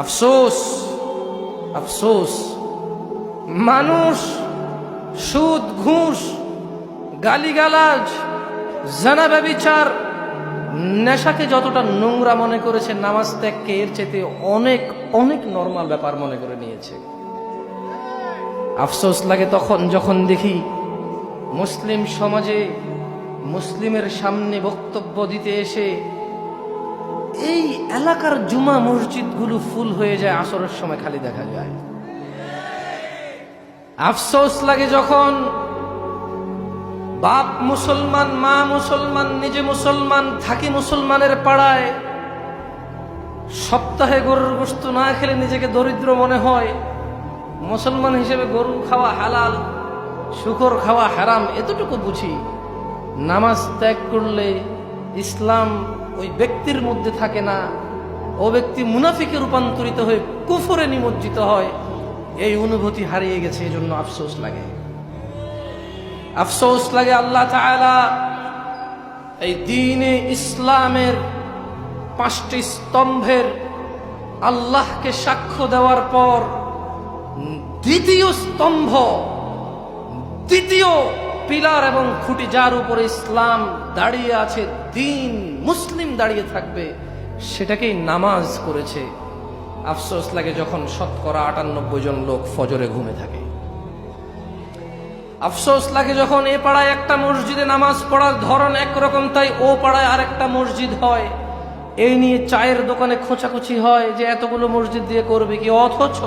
আফসোস, আফসোস, মানুষ সুদ, ঘুষ, গালিগালাজ, জানা, ব্যভিচার, নেশাকে যতটা নোংরা মনে করেছে, নামাজ ত্যাগকে এর চেয়ে অনেক অনেক নরমাল ব্যাপার মনে করে নিয়েছে। আফসোস লাগে তখন যখন দেখি মুসলিম সমাজে মুসলিমের সামনে বক্তব্য দিতে এসে এই এলাকার জুমা মসজিদগুলো ফুল হয়ে যায়, আসরের সময় খালি দেখা যায়। আফসোস লাগে যখন বাপ মুসলমান, মা মুসলমান, নিজে মুসলমান, থাকি মুসলমানের পাড়ায়, সপ্তাহে গরুর গোশত না খেলে নিজেকে দরিদ্র মনে হয়। মুসলমান হিসেবে গরু খাওয়া হালাল, শুকর খাওয়া হারাম, এতটুকু বুঝি। নামাজ ত্যাগ করলে ইসলাম ওই ব্যক্তির মধ্যে থাকে না, ও ব্যক্তি মুনাফিকে রূপান্তরিত হয়ে কুফরে নিমজ্জিত হয়। এই অনুভূতি হারিয়ে গেছে, এজন্য আফসোস লাগে। আফসোস লাগে আল্লাহ তাআলা এই দ্বীনে ইসলামের 5টি স্তম্ভের আল্লাহকে সাক্ষ্য দেওয়ার পর দ্বিতীয় স্তম্ভ, দ্বিতীয় পিলার এবং খুঁটি, যার উপরে ইসলাম দাঁড়িয়ে আছে, দ্বীন মুসলিম দাঁড়িয়ে থাকবে, সেটাকেই নামাজ করেছে। আফসোস লাগে যখন শতকরা 98 জন লোক ফজরে ঘুমে থাকে। আফসোস লাগে যখন এ পাড়ায় একটা মসজিদে নামাজ পড়ার ধরন একরকম, তাই ও পাড়ায় আরেকটা মসজিদ হয়। এই নিয়ে চায়ের দোকানে খোঁচাখুচি হয় যে এতগুলো মসজিদ দিয়ে করবে কি। অথচ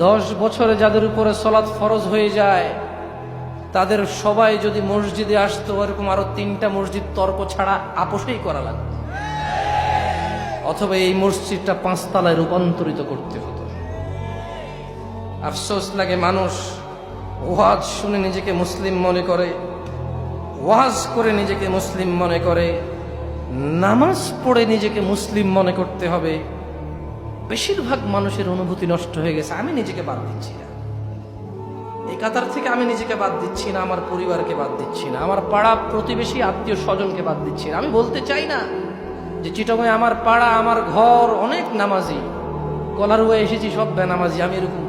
10 বছরে যাদের উপরে সলাৎ ফরজ হয়ে যায়, তাদের সবাই যদি মসজিদে আসতো, এরকম আরো 3টা মসজিদ তর্ক ছাড়া আপোষেই করা লাগতো, অথবা এই মসজিদটা 5 তলায় রূপান্তরিত করতে হতো। আফসোস লাগে মানুষ ওয়াজ শুনে নিজেকে মুসলিম মনে করে, ওয়াজ করে নিজেকে মুসলিম মনে করে, নামাজ পড়ে নিজেকে মুসলিম মনে করতে হবে। বেশিরভাগ মানুষের অনুভূতি নষ্ট হয়ে গেছে। আমি নিজেকে বাদ দিচ্ছি না, এই কাতার থেকে আমি নিজেকে বাদ দিচ্ছি না, আমার পরিবারকে বাদ দিচ্ছি না, আমার পাড়া প্রতিবেশী আত্মীয় স্বজনকে বাদ দিচ্ছি না। আমি বলতে চাই না যে চিটাগংয়ে আমার পাড়া, আমার ঘর অনেক নামাজি, কলারুয়া এসেছি সব বেনামাজি, আমি এরকম